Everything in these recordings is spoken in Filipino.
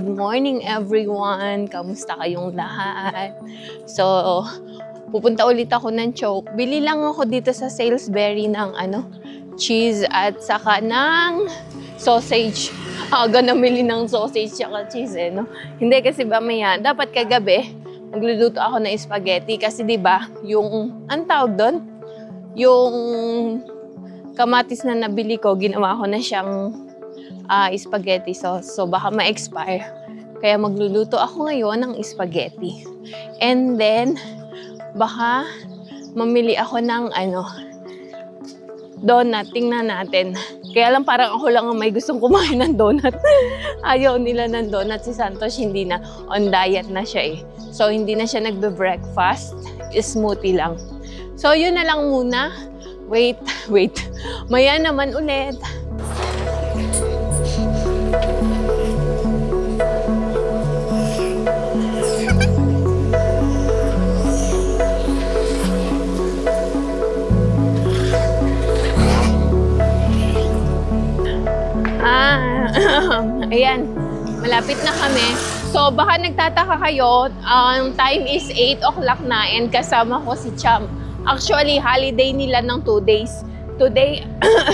Good morning everyone! Kamusta kayong lahat? So, pupunta ulit ako ng Choke. Bili lang ako dito sa Salisbury ng cheese at saka ng sausage. Aga namili ng sausage at cheese no? Hindi kasi mamaya, dapat kagabi, magluluto ako ng spaghetti kasi 'di ba, yung ang tawag doon, yung kamatis na nabili ko, ginawa ko na siyang spaghetti sauce. So baka ma-expire. Kaya magluluto ako ngayon ng spaghetti. And then baka mamili ako ng donut. Tingnan natin. Kaya lang parang ako lang ang may gustong kumain ng donut. Ayaw nila ng donut. Si Santos hindi na. On diet na siya eh. So, hindi na siya nagbe-breakfast. Smoothie lang. So, yun na lang muna. Wait. Maya naman ulit. Ayan, malapit na kami. So, baka nagtataka kayo, time is 8 o'clock na and kasama ko si Cham. Actually, holiday nila ng 2 days. Today,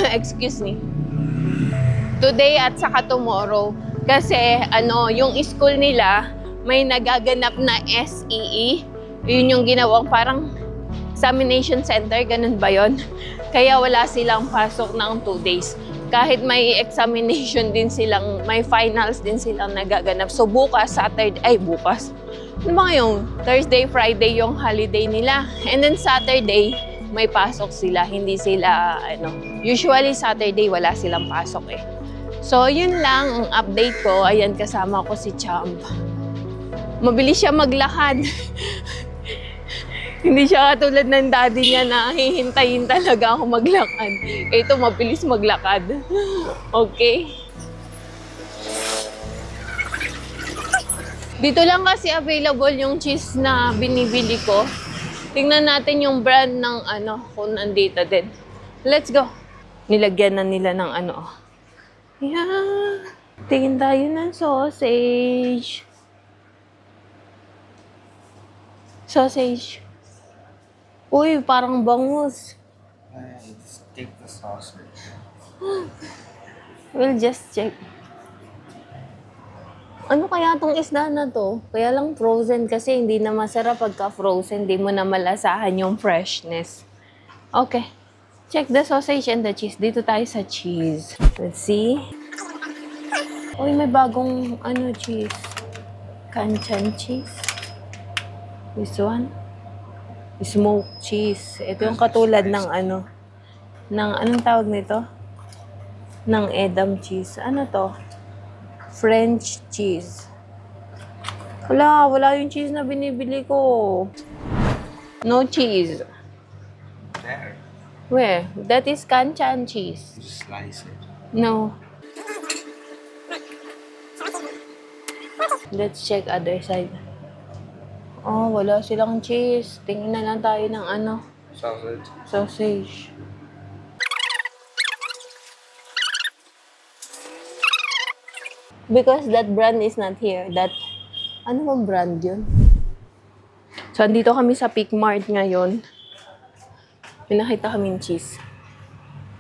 excuse me. Today at saka tomorrow. Kasi, yung school nila, may nagaganap na SEE. Yun yung ginawang parang examination center, ganun ba yun? Kaya wala silang pasok ng 2 days. Kahit may examination din silang, may finals din silang nagaganap. So bukas, bukas. Ano ba yung Thursday, Friday yung holiday nila. And then Saturday, may pasok sila. Hindi sila, usually Saturday wala silang pasok eh. So yun lang ang update ko. Ayan, kasama ko si Champ. Mabilis siya maglakad. Hindi siya katulad ng daddy niya na hihintayin talaga ako maglakad. Ito, mabilis maglakad. Okay? Dito lang kasi available yung cheese na binibili ko. Tingnan natin yung brand ng kung nandito din. Let's go! Nilagyan na nila ng Yeah. Tingin tayo ng sausage. Sausage. Uy, parang bangus. Just take the sausage. We'll just check. Ano kaya tong isda na to? Kaya lang frozen kasi hindi na masarap pagka frozen. Hindi mo na malasahan yung freshness. Okay. Check the sausage and the cheese. Dito tayo sa cheese. Let's see. Uy, may bagong cheese. Kanchan cheese. This one. Smoked cheese. Ito yung katulad ng anong tawag nito? Ng Edam cheese. Ano to? French cheese. Wala yung cheese na binibili ko. No cheese. There. Where? That is Kanchan cheese. You slice it. No. Let's check other side. Oh, wala silang cheese. Tingin na lang tayo ng Sausage. sausage. Because that brand is not here. Ano bang brand yun? So, andito kami sa Peak Mart ngayon. Pinakita kaming cheese.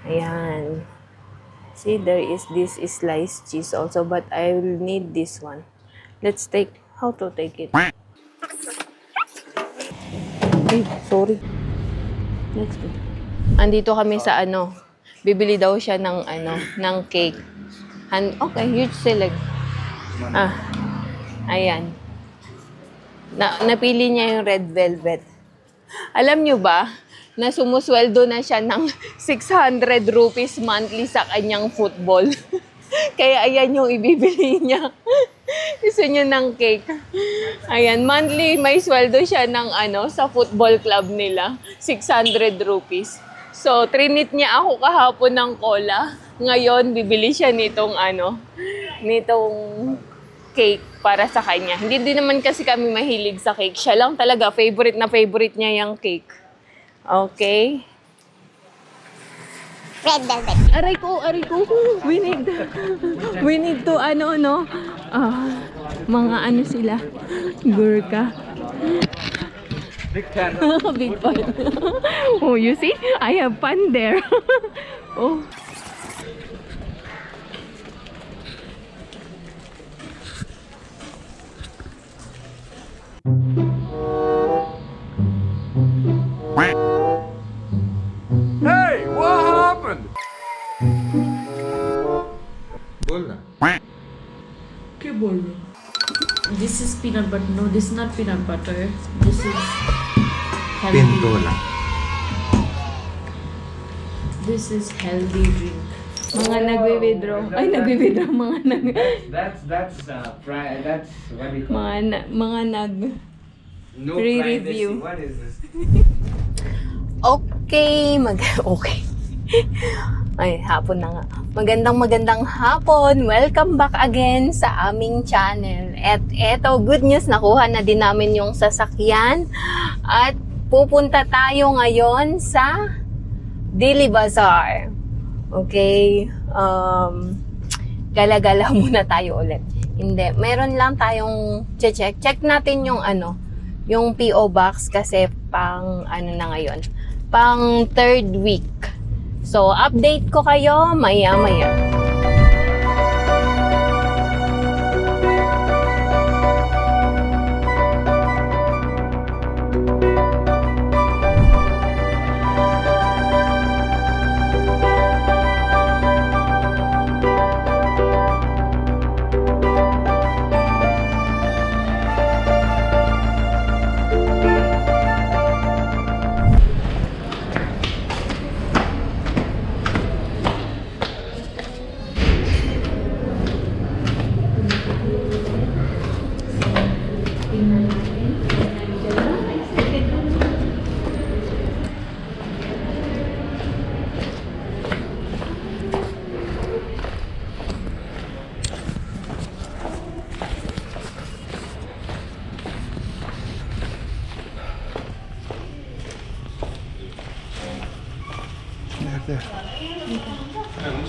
Ayan. See, there is this sliced cheese also, but I will need this one. Let's take, how to take it? Ay, sorry. Let's go. Andito kami sa bibili daw siya ng ng cake. Okay, you select. Ayan. Napili niya yung red velvet. Alam nyo ba, na sumusweldo na siya ng 600 rupees monthly sa kanyang football. Kaya ayan yung ibibili niya. Gusto niya ng cake. Ayan, monthly may sweldo siya ng sa football club nila. 600 rupees. So, trinit niya ako kahapon ng cola. Ngayon, bibili siya nitong nitong cake para sa kanya. Hindi din naman kasi kami mahilig sa cake. Siya lang talaga, favorite na favorite niya yung cake. Okay? Red velvet. Aray ko. We need to, Mga ano sila? Gurkha. Big fan. Big fun. Oh, you see? I have fun there. Oh. Hey, what happened? Bola. This is peanut butter. No, this is not peanut butter. This is healthy. Pindola. This is healthy drink. Mga nagwi-withdraw. Ay, nagwi-withdraw. Mga nag... That's what do you call Mga nag... no Re-review. privacy. What is this? Okay, okay. Ay, hapon na nga. Magandang hapon. Welcome back again sa aming channel. At eto, good news, nakuha na din namin yung sasakyan. At pupunta tayo ngayon sa Dili Bazaar. Okay? Gala-gala muna tayo ulit. Hindi, meron lang tayong check. Check natin yung yung PO Box kasi pang na ngayon. Pang 3rd week. So, update ko kayo maya-maya.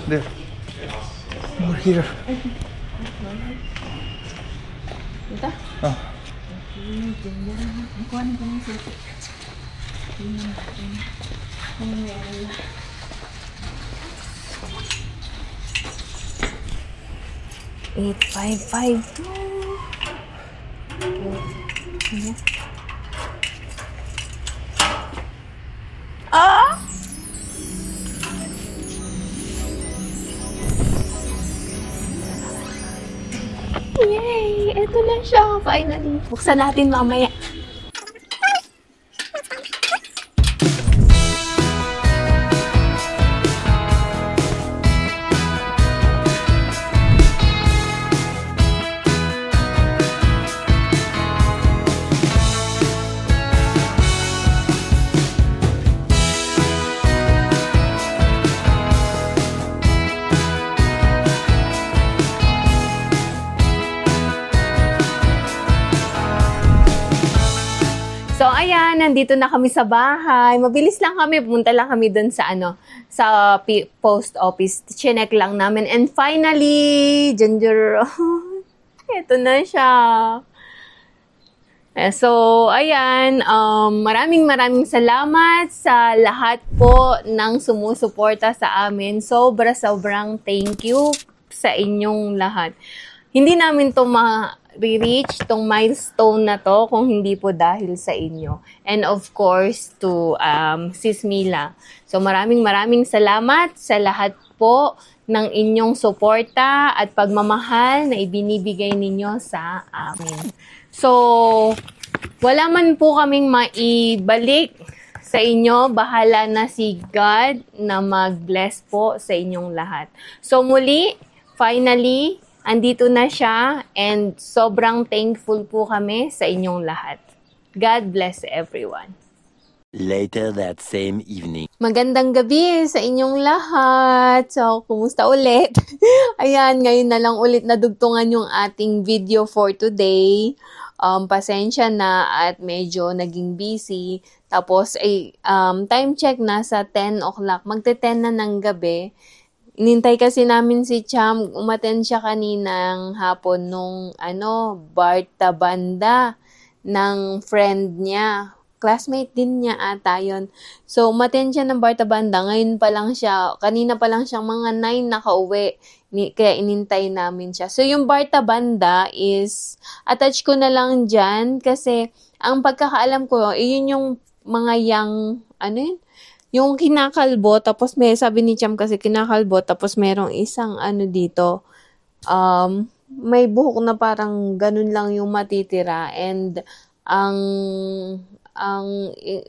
There. Over here. Ito? Oh. Eight, 855. Ah! Yay! Ito na siya, finally. Buksan natin mamaya. So, ayan, nandito na kami sa bahay. Mabilis lang kami, pumunta lang kami dun sa sa post office. Chinek lang namin. And finally, Ginger, ito na siya. So, ayan, maraming salamat sa lahat po ng sumusuporta sa amin. Sobrang thank you sa inyong lahat. Hindi namin to ma-reach tong milestone na to kung hindi po dahil sa inyo. And of course, to Sis Mila. So maraming salamat sa lahat po ng inyong suporta at pagmamahal na ibinibigay ninyo sa amin. So, wala man po kaming maibalik sa inyo. Bahala na si God na mag-bless po sa inyong lahat. So muli, finally, andito na siya and sobrang thankful po kami sa inyong lahat. God bless everyone. Later that same evening. Magandang gabi sa inyong lahat. So, kumusta ulit? Ayan, ngayon na lang ulit nadugtungan yung ating video for today. Pasensya na at medyo naging busy. Tapos, time check na sa 10 o'clock. Magte-10 na ng gabi. Inintay kasi namin si Cham, umattend siya kaninang hapon nung Barta Banda ng friend niya. Classmate din niya ata yun. So, umattend siya ng Barta Banda. Ngayon pa lang siya, kanina pa lang siyang mga 9 nakauwi. Kaya inintay namin siya. So, yung Barta Banda is, attach ko na lang dyan kasi ang pagkakaalam ko, yun yung mga yung kinakalbo, tapos sabi ni Cham kasi kinakalbo, tapos merong isang dito, may buhok na parang ganun lang yung matitira, and ang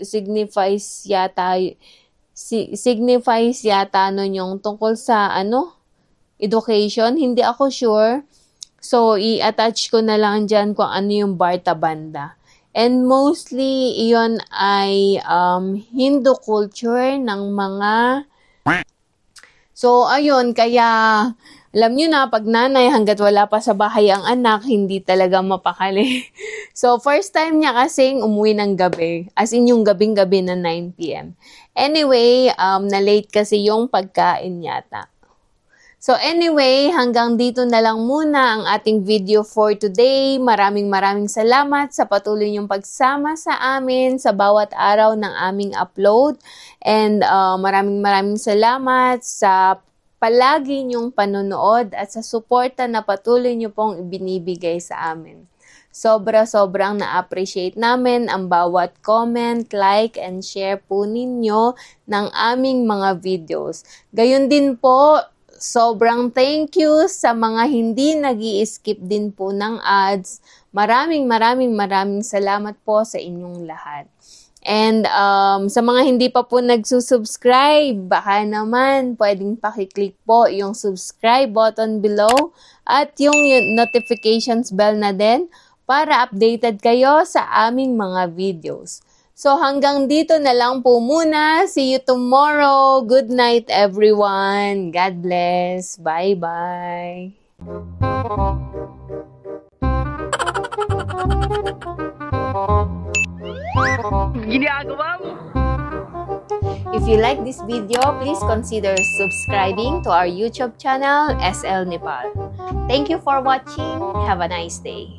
signifies yata nun yung tungkol sa education, hindi ako sure. So, i-attach ko na lang dyan kung ano yung Barta Banda. And mostly, iyon ay Hindu culture ng mga... So, ayun, kaya alam nyo na, pag nanay, hanggat wala pa sa bahay ang anak, hindi talaga mapakali. So, first time niya kasing umuwi ng gabi, as in yung gabing-gabi na 9 p.m. Anyway, na-late kasi yung pagkain yata. So anyway, hanggang dito na lang muna ang ating video for today. Maraming salamat sa patuloy niyong pagsama sa amin sa bawat araw ng aming upload. And maraming salamat sa palagi niyong panonood at sa suporta na patuloy niyo pong ibinibigay sa amin. Sobrang na-appreciate namin ang bawat comment, like, and share po ninyo ng aming mga videos. Gayun din po, sobrang thank you sa mga hindi nag-i-skip din po ng ads. Maraming salamat po sa inyong lahat. And sa mga hindi pa po nagsusubscribe, baka naman pwedeng pakiclick po yung subscribe button below at yung notifications bell na din para updated kayo sa aming mga videos. So hanggang dito na lang po muna. See you tomorrow. Good night everyone. God bless. Bye-bye. Ginagawa mo. If you like this video, please consider subscribing to our YouTube channel, SL Nepal. Thank you for watching. Have a nice day.